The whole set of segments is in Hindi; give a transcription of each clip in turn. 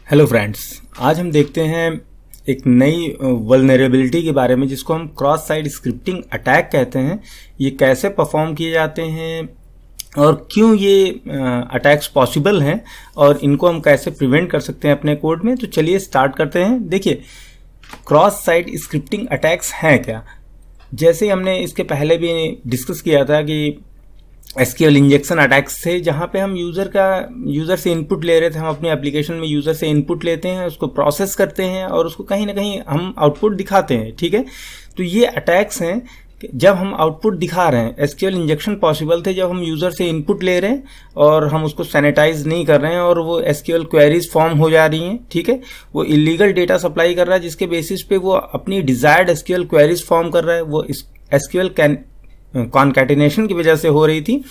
हेलो फ्रेंड्स, आज हम देखते हैं एक नई वल्नरेबिलिटी के बारे में जिसको हम क्रॉस साइट स्क्रिप्टिंग अटैक कहते हैं। ये कैसे परफॉर्म किए जाते हैं और क्यों ये अटैक्स पॉसिबल हैं और इनको हम कैसे प्रिवेंट कर सकते हैं अपने कोड में। तो चलिए स्टार्ट करते हैं। देखिए, क्रॉस साइट स्क्रिप्टिंग अटैक्स हैं क्या। जैसे हमने इसके पहले भी डिस्कस किया था कि एसक्यूएल इंजेक्शन अटैक्स थे, जहां पे हम यूजर से इनपुट ले रहे थे। हम अपनी एप्लीकेशन में यूजर से इनपुट लेते हैं, उसको प्रोसेस करते हैं और उसको कहीं ना कहीं हम आउटपुट दिखाते हैं। ठीक है, तो ये अटैक्स हैं जब हम आउटपुट दिखा रहे हैं। एसक्यूएल इंजेक्शन पॉसिबल थे जब हम यूजर से इनपुट ले रहे हैं और हम उसको सैनिटाइज नहीं कर रहे हैं और वो एसक्यूएल क्वेरीज फॉर्म हो जा रही हैं। ठीक है, वो इलीगल डेटा सप्लाई कर रहा है जिसके बेसिस पे वो अपनी डिजायर्ड एसक्यूएल क्वेरीज फॉर्म कर रहा है। वो एसक्यूएल कॉन्कैटिनेशन की वजह से हो रही थी।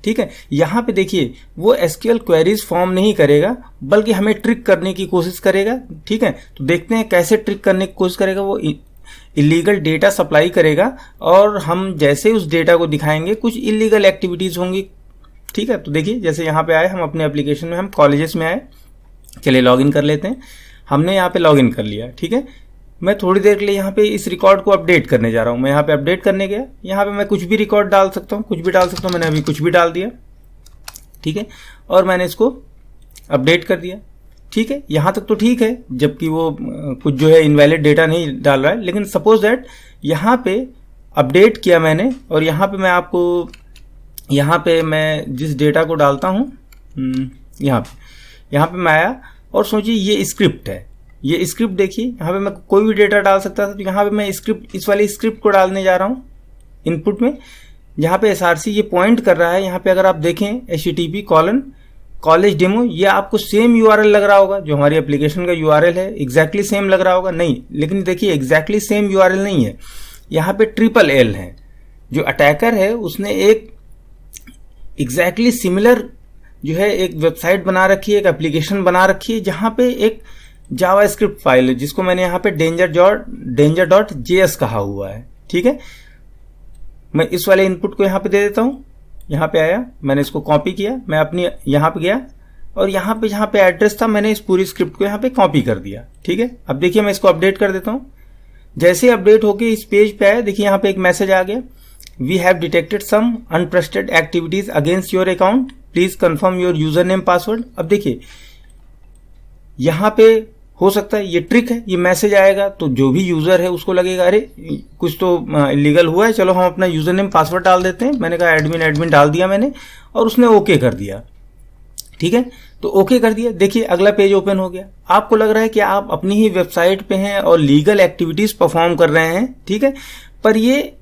ठीक है, यहां पे देखिए वो एसक्यूएल क्वेरीज फॉर्म नहीं करेगा बल्कि हमें ट्रिक करने की कोशिश करेगा। ठीक है, तो देखते हैं कैसे ट्रिक करने की कोशिश करेगा। वो इलीगल डेटा सप्लाई करेगा और हम जैसे उस डेटा को दिखाएंगे कुछ इलीगल एक्टिविटीज होंगी। ठीक है, तो देखिए जैसे यहाँ पे आए हम अपने एप्लीकेशन में, हम कॉलेजेस में आए। चलिए लॉगिन कर लेते हैं। हमने यहाँ पे लॉगिन कर लिया। ठीक है, मैं थोड़ी देर के लिए यहाँ पे इस रिकॉर्ड को अपडेट करने जा रहा हूँ। मैं यहाँ पे अपडेट करने गया। यहाँ पे मैं कुछ भी रिकॉर्ड डाल सकता हूँ, कुछ भी डाल सकता हूँ। मैंने अभी कुछ भी डाल दिया। ठीक है, और मैंने इसको अपडेट कर दिया। ठीक है, यहाँ तक तो ठीक है, जबकि वो कुछ जो है इनवैलिड डेटा नहीं डाल रहा है। लेकिन सपोज दैट यहाँ पे अपडेट किया मैंने और यहाँ पे मैं आपको, यहाँ पे मैं जिस डेटा को डालता हूँ, यहाँ पे मैं आया और सोचिए ये स्क्रिप्ट है। ये स्क्रिप्ट देखिए, यहाँ पे मैं कोई भी डेटा डाल सकता था। तो यहाँ पे मैं स्क्रिप्ट, इस वाली स्क्रिप्ट को डालने जा रहा हूँ इनपुट में। यहाँ पे एसआरसी ये पॉइंट कर रहा है। यहाँ पे अगर आप देखें http:/college demo, ये आपको सेम यूआरएल लग रहा होगा जो हमारी एप्लीकेशन का यूआरएल है। एग्जैक्टली सेम लग रहा होगा? नहीं, लेकिन देखिए एग्जैक्टली सेम यूआरएल नहीं है। यहाँ पे LLL है। जो अटैकर है उसने एक एग्जैक्टली सिमिलर जो है एक वेबसाइट बना रखी है, एक एप्लीकेशन बना रखी है, जहाँ पे एक जावास्क्रिप्ट फाइल है जिसको मैंने यहाँ पे danger.js कहा हुआ है। ठीक है, मैं इस वाले इनपुट को यहाँ पे दे देता हूँ। यहाँ पे आया, मैंने इसको कॉपी किया, मैं अपनी यहाँ पे गया और यहाँ पे जहाँ पे एड्रेस था मैंने इस पूरी स्क्रिप्ट को यहाँ पे कॉपी कर दिया। ठीक है, अब देखिए मैं इसको अपडेट कर देता हूँ। जैसे अपडेट होके इस पेज पे आया, देखिए यहाँ पे एक मैसेज आ गया, we have detected some untrusted activities against your account, please confirm your user name password. अब देखिए यहाँ पे हो सकता है ये ट्रिक है, ये मैसेज आएगा तो जो भी यूजर है उसको लगेगा अरे कुछ तो इलीगल हुआ है, चलो हम अपना यूजर नेम पासवर्ड डाल देते हैं। मैंने कहा एडमिन डाल दिया मैंने और उसने ओके कर दिया। ठीक है, तो ओके कर दिया। देखिए अगला पेज ओपन हो गया। आपको लग रहा है कि आप अपनी ही वेबसाइट पे हैं और लीगल एक्टिविटीज परफॉर्म कर रहे हैं। ठीक है, पर ये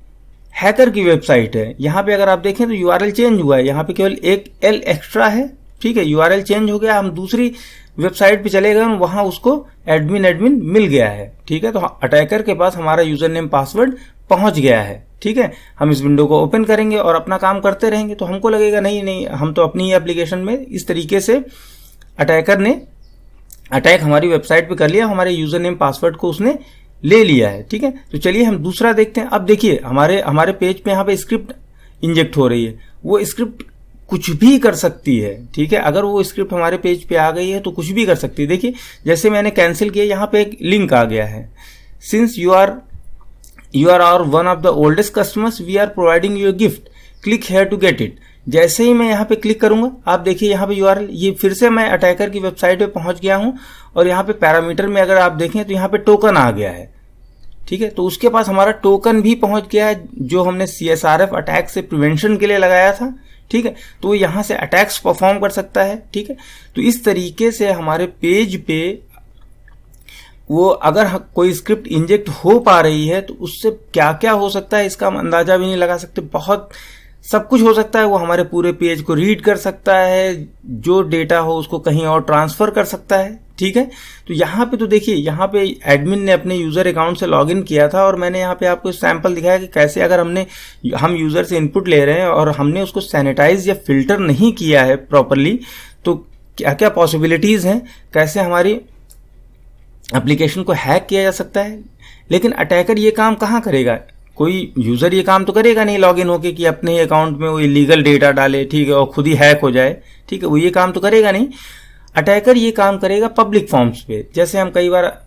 हैकर की वेबसाइट है। यहाँ पे अगर आप देखें तो यूआरएल चेंज हुआ है, यहाँ पे केवल एक एल एक्स्ट्रा है। ठीक है, यूआरएल चेंज हो गया। हम दूसरी वेबसाइट पे चले गए, वहां उसको एडमिन मिल गया है। ठीक है, तो अटैकर के पास हमारा यूजर नेम पासवर्ड पहुंच गया है। ठीक है, हम इस विंडो को ओपन करेंगे और अपना काम करते रहेंगे तो हमको लगेगा नहीं हम तो अपनी ही एप्लीकेशन में इस तरीके से अटैकर ने अटैक हमारी वेबसाइट पे कर लिया, हमारे यूजर नेम पासवर्ड को उसने ले लिया है। ठीक है, तो चलिए हम दूसरा देखते हैं। अब देखिए हमारे पेज पे यहाँ पे स्क्रिप्ट इंजेक्ट हो रही है। वो स्क्रिप्ट कुछ भी कर सकती है। ठीक है, अगर वो स्क्रिप्ट हमारे पेज पे आ गई है तो कुछ भी कर सकती है। देखिए जैसे मैंने कैंसिल किया, यहाँ पे एक लिंक आ गया है, since you are our one of the oldest customers we are providing you gift, click here to get it. जैसे ही मैं यहाँ पे क्लिक करूंगा, आप देखिए यहाँ पे यूआरएल, ये फिर से मैं अटैकर की वेबसाइट पे पहुंच गया हूं और यहाँ पे पैरामीटर में अगर आप देखें तो यहाँ पे टोकन आ गया है। ठीक है, तो उसके पास हमारा टोकन भी पहुंच गया है जो हमने CSRF अटैक से प्रिवेंशन के लिए लगाया था। ठीक है, तो यहाँ से अटैक्स परफॉर्म कर सकता है। ठीक है, तो इस तरीके से हमारे पेज पे वो अगर कोई स्क्रिप्ट इंजेक्ट हो पा रही है तो उससे क्या क्या हो सकता है इसका हम अंदाजा भी नहीं लगा सकते। बहुत सब कुछ हो सकता है। वो हमारे पूरे पेज को रीड कर सकता है, जो डेटा हो उसको कहीं और ट्रांसफर कर सकता है। ठीक है, तो यहाँ पे तो देखिए यहाँ पे एडमिन ने अपने यूजर अकाउंट से लॉगिन किया था और मैंने यहाँ पे आपको सैंपल दिखाया कि कैसे अगर हम यूजर से इनपुट ले रहे हैं और हमने उसको सैनिटाइज या फिल्टर नहीं किया है प्रॉपरली तो क्या क्या पॉसिबिलिटीज हैं, कैसे हमारी एप्लीकेशन को हैक किया जा सकता है। लेकिन अटैकर ये काम कहाँ करेगा? कोई यूजर ये काम तो करेगा नहीं लॉगिन होके कि अपने ही अकाउंट में वो इलीगल डेटा डाले, ठीक है, और खुद ही हैक हो जाए। ठीक है, वो ये काम तो करेगा नहीं। अटैकर ये काम करेगा पब्लिक फॉर्म्स पे, जैसे हम कई बार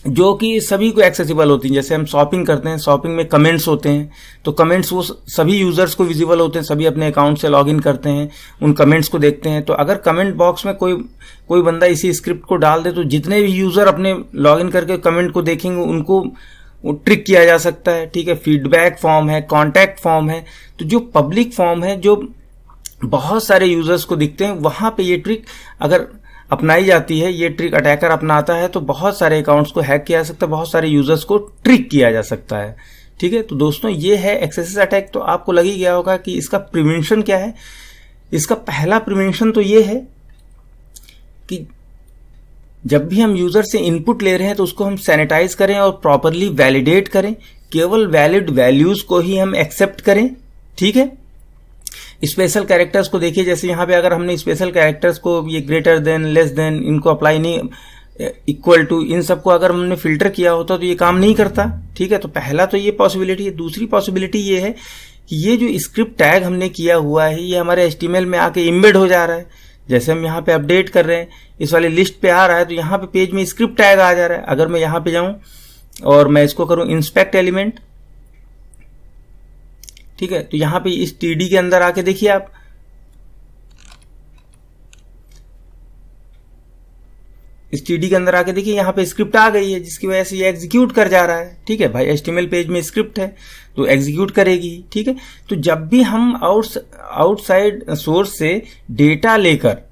जो कि सभी को एक्सेसिबल होती हैं, जैसे हम शॉपिंग करते हैं, शॉपिंग में कमेंट्स होते हैं, तो कमेंट्स वो सभी यूजर्स को विजिबल होते हैं, सभी अपने अकाउंट से लॉगिन करते हैं, उन कमेंट्स को देखते हैं। तो अगर कमेंट बॉक्स में कोई बंदा इसी स्क्रिप्ट को डाल दे तो जितने भी यूजर अपने लॉगिन करके कमेंट को देखेंगे उनको वो ट्रिक किया जा सकता है, ठीक है। फीडबैक फॉर्म है, कॉन्टैक्ट फॉर्म है, तो जो पब्लिक फॉर्म है जो बहुत सारे यूजर्स को दिखते हैं, वहां पे ये ट्रिक अगर अपनाई जाती है, ये ट्रिक अटैकर अपनाता है तो बहुत सारे अकाउंट्स को हैक किया जा सकता है, बहुत सारे यूजर्स को ट्रिक किया जा सकता है, ठीक है। तो दोस्तों ये है एक्सेस अटैक। तो आपको लग ही गया होगा कि इसका प्रिवेंशन क्या है। इसका पहला प्रिवेंशन तो ये है कि जब भी हम यूजर से इनपुट ले रहे हैं तो उसको हम सैनिटाइज करें और प्रॉपरली वैलिडेट करें, केवल वैलिड वैल्यूज को ही हम एक्सेप्ट करें, ठीक है। स्पेशल कैरेक्टर्स को देखिए, जैसे यहाँ पे अगर हमने स्पेशल कैरेक्टर्स को ये ग्रेटर देन, लेस देन, इनको अप्लाई नहीं, इक्वल टू, इन सबको अगर हमने फिल्टर किया होता तो ये काम नहीं करता, ठीक है। तो पहला तो ये पॉसिबिलिटी है। दूसरी पॉसिबिलिटी ये है कि ये जो स्क्रिप्ट टैग हमने किया हुआ है ये हमारे HTML में आके इम्बेड हो जा रहा है। जैसे हम यहाँ पे अपडेट कर रहे हैं, इस वाले लिस्ट पे आ रहा है तो यहाँ पे पेज में स्क्रिप्ट टैग आ जा रहा है। अगर मैं यहाँ पे जाऊं और मैं इसको करूं इंस्पेक्ट एलिमेंट, ठीक है, तो यहां पे इस TD के अंदर आके देखिए आप, इस TD के अंदर आके देखिए यहां पे स्क्रिप्ट आ गई है जिसकी वजह से ये एग्जीक्यूट कर जा रहा है, ठीक है भाई। HTML पेज में स्क्रिप्ट है तो एग्जीक्यूट करेगी, ठीक है। तो जब भी हम आउटसाइड सोर्स से डेटा लेकर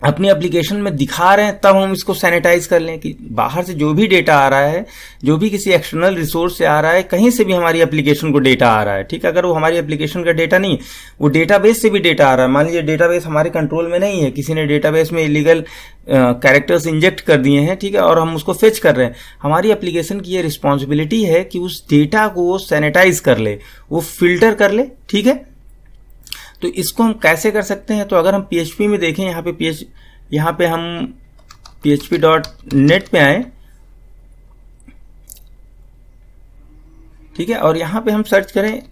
अपनी एप्लीकेशन में दिखा रहे हैं तब हम इसको सैनिटाइज कर लें कि बाहर से जो भी डेटा आ रहा है, जो भी किसी एक्सटर्नल रिसोर्स से आ रहा है, कहीं से भी हमारी एप्लीकेशन को डेटा आ रहा है, ठीक है। अगर वो हमारी एप्लीकेशन का डेटा नहीं है, वो डेटाबेस से भी डेटा आ रहा है, मान लीजिए डेटाबेस हमारे कंट्रोल में नहीं है, किसी ने डेटाबेस में इलीगल कैरेक्टर्स इंजेक्ट कर दिए हैं, ठीक है, और हम उसको फेच कर रहे हैं, हमारी एप्लीकेशन की ये रिस्पॉन्सिबिलिटी है कि उस डेटा को वो सैनिटाइज कर ले, वो फिल्टर कर ले, ठीक है। तो इसको हम कैसे कर सकते हैं, तो अगर हम PHP में देखें, यहाँ पे हम php.net पे आए, ठीक है, और यहाँ पे हम सर्च करें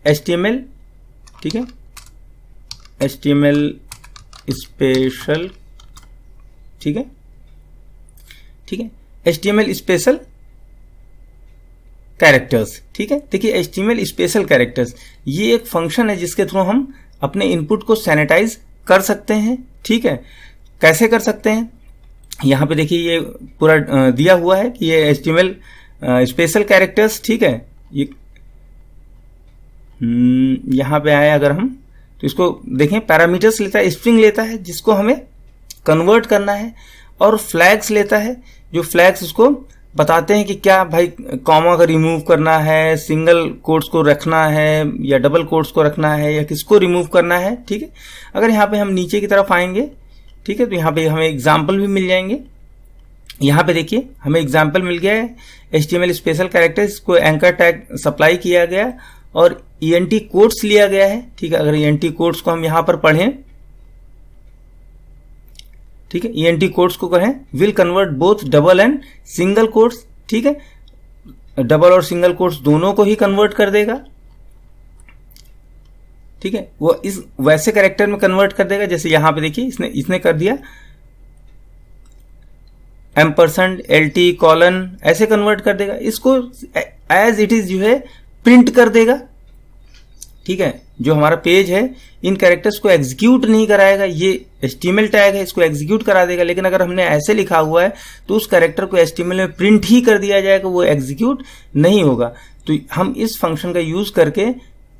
HTML, ठीक है, HTML स्पेशल, ठीक है, ठीक है, HTML स्पेशल कैरेक्टर्स, ठीक है। देखिए HTML स्पेशल कैरेक्टर्स ये एक फंक्शन है जिसके थ्रू हम अपने इनपुट को सैनिटाइज कर सकते हैं, ठीक है। कैसे कर सकते हैं, यहाँ पे देखिए ये पूरा दिया हुआ है कि ये HTML स्पेशल कैरेक्टर्स, ठीक है। ये यहाँ पे आए अगर हम तो इसको देखें, पैरामीटर्स लेता है, स्ट्रिंग लेता है जिसको हमें कन्वर्ट करना है, और फ्लैग्स लेता है, जो फ्लैग्स उसको बताते हैं कि क्या भाई कॉमा को रिमूव करना है, सिंगल कोट्स को रखना है या डबल कोट्स को रखना है या किसको रिमूव करना है, ठीक है। अगर यहाँ पे हम नीचे की तरफ आएंगे, ठीक है, तो यहाँ पे हमें एग्जाम्पल भी मिल जाएंगे। यहाँ पे देखिए हमें एग्जाम्पल मिल गया है, HTML स्पेशल कैरेक्टर्स को एंकर टैग सप्लाई किया गया और ENT कोट्स लिया गया है, ठीक है। अगर ENT कोट्स को हम यहाँ पर पढ़ें, ठीक है, ENT कोट्स को कहें will convert both double and single quotes, ठीक है, डबल और सिंगल कोट्स दोनों को ही कन्वर्ट कर देगा, ठीक है। वो इस वैसे कैरेक्टर में कन्वर्ट कर देगा जैसे यहां पे देखिए इसने कर दिया एम्परसेंड LT कॉलन, ऐसे कन्वर्ट कर देगा, इसको एज इट इज जो है प्रिंट कर देगा, ठीक है। जो हमारा पेज है इन कैरेक्टर्स को एग्जीक्यूट नहीं कराएगा, ये HTML टैग है, इसको एग्जीक्यूट करा देगा। लेकिन अगर हमने ऐसे लिखा हुआ है तो उस कैरेक्टर को HTML में प्रिंट ही कर दिया जाएगा, वो एग्जीक्यूट नहीं होगा। तो हम इस फंक्शन का यूज करके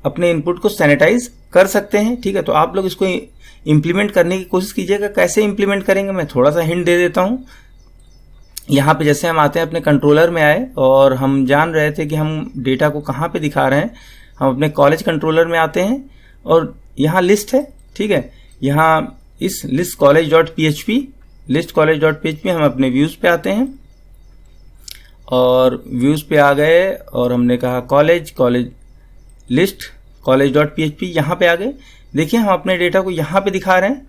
अपने इनपुट को सैनिटाइज कर सकते हैं, ठीक है। तो आप लोग इसको इंप्लीमेंट करने की कोशिश कीजिएगा। कैसे इंप्लीमेंट करेंगे मैं थोड़ा सा हिंट दे देता हूं। यहाँ पे जैसे हम आते हैं, अपने कंट्रोलर में आए और हम जान रहे थे कि हम डेटा को कहाँ पे दिखा रहे हैं, हम अपने कॉलेज कंट्रोलर में आते हैं और यहाँ लिस्ट है, ठीक है। यहाँ इस लिस्ट college.php, लिस्ट college.php हम अपने व्यूज पे आते हैं और व्यूज पे आ गए और हमने कहा कॉलेज लिस्ट college.php, यहाँ पे आ गए। देखिए हम अपने डेटा को यहाँ पे दिखा रहे हैं,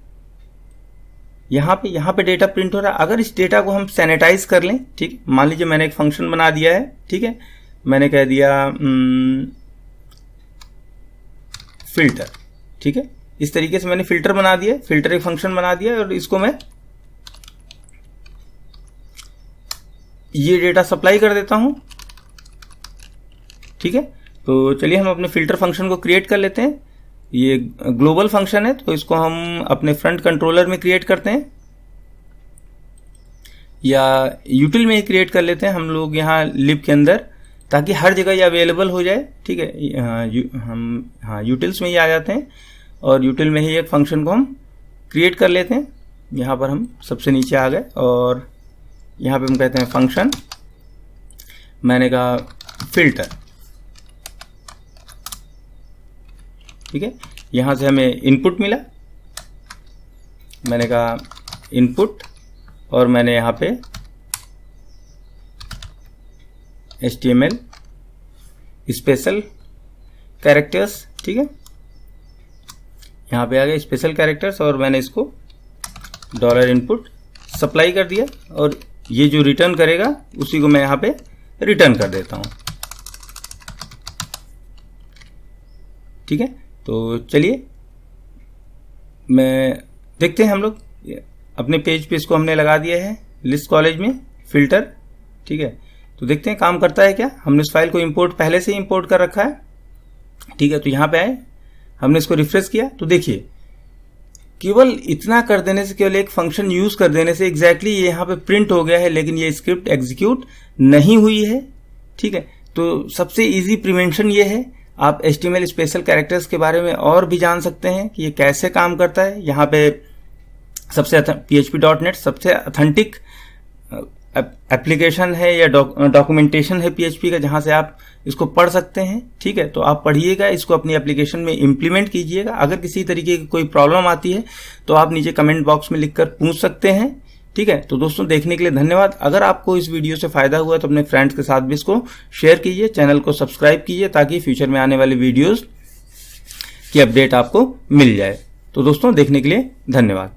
यहाँ पे डेटा प्रिंट हो रहा है। अगर इस डेटा को हम सैनिटाइज कर लें, ठीक, मान लीजिए मैंने एक फंक्शन बना दिया है, ठीक है, मैंने कह दिया फिल्टर, ठीक है, इस तरीके से मैंने फिल्टर बना दिया, फिल्टर एक फंक्शन बना दिया और इसको मैं ये डेटा सप्लाई कर देता हूं। ठीक है, तो चलिए हम अपने फिल्टर फंक्शन को क्रिएट कर लेते हैं। ये ग्लोबल फंक्शन है तो इसको हम अपने फ्रंट कंट्रोलर में क्रिएट करते हैं या यूटिल में ही क्रिएट कर लेते हैं हम लोग यहाँ लिब के अंदर, ताकि हर जगह ये अवेलेबल हो जाए। ठीक है, हम यूटिल्स में ही आ जाते हैं और यूटिल में ही एक फंक्शन को हम क्रिएट कर लेते हैं। यहाँ पर हम सबसे नीचे आ गए और यहाँ पे हम कहते हैं फंक्शन, मैंने कहा फिल्टर। ठीक है, यहाँ से हमें इनपुट मिला, मैंने कहा इनपुट और मैंने यहाँ पे HTML स्पेशल कैरेक्टर्स, ठीक है, यहाँ पे आ गए स्पेशल कैरेक्टर्स और मैंने इसको $input सप्लाई कर दिया और ये जो रिटर्न करेगा उसी को मैं यहाँ पे रिटर्न कर देता हूँ। ठीक है, तो चलिए मैं देखते हैं हम लोग अपने पेज पे इसको हमने लगा दिया है लिस्ट कॉलेज में फिल्टर। ठीक है, तो देखते हैं काम करता है क्या। हमने इस फाइल को इंपोर्ट पहले से ही इंपोर्ट कर रखा है। ठीक है, तो यहाँ पे आए, हमने इसको रिफ्रेश किया तो देखिए केवल इतना कर देने से, केवल एक फंक्शन यूज कर देने से एग्जैक्टली ये यहाँ पे प्रिंट हो गया है, लेकिन ये स्क्रिप्ट एग्जीक्यूट नहीं हुई है। ठीक है, तो सबसे इजी प्रिवेंशन ये है। आप HTML स्पेशल कैरेक्टर्स के बारे में और भी जान सकते हैं कि ये कैसे काम करता है। यहाँ पे सबसे PHP.NET सबसे ऑथेंटिक एप्लीकेशन है या डॉक्यूमेंटेशन है PHP का, जहां से आप इसको पढ़ सकते हैं। ठीक है, तो आप पढ़िएगा, इसको अपनी एप्लीकेशन में इम्प्लीमेंट कीजिएगा। अगर किसी तरीके की कोई प्रॉब्लम आती है तो आप नीचे कमेंट बॉक्स में लिखकर पूछ सकते हैं। ठीक है, तो दोस्तों देखने के लिए धन्यवाद। अगर आपको इस वीडियो से फायदा हुआ तो अपने फ्रेंड्स के साथ भी इसको शेयर कीजिए, चैनल को सब्सक्राइब कीजिए ताकि फ्यूचर में आने वाली वीडियोस की अपडेट आपको मिल जाए। तो दोस्तों देखने के लिए धन्यवाद।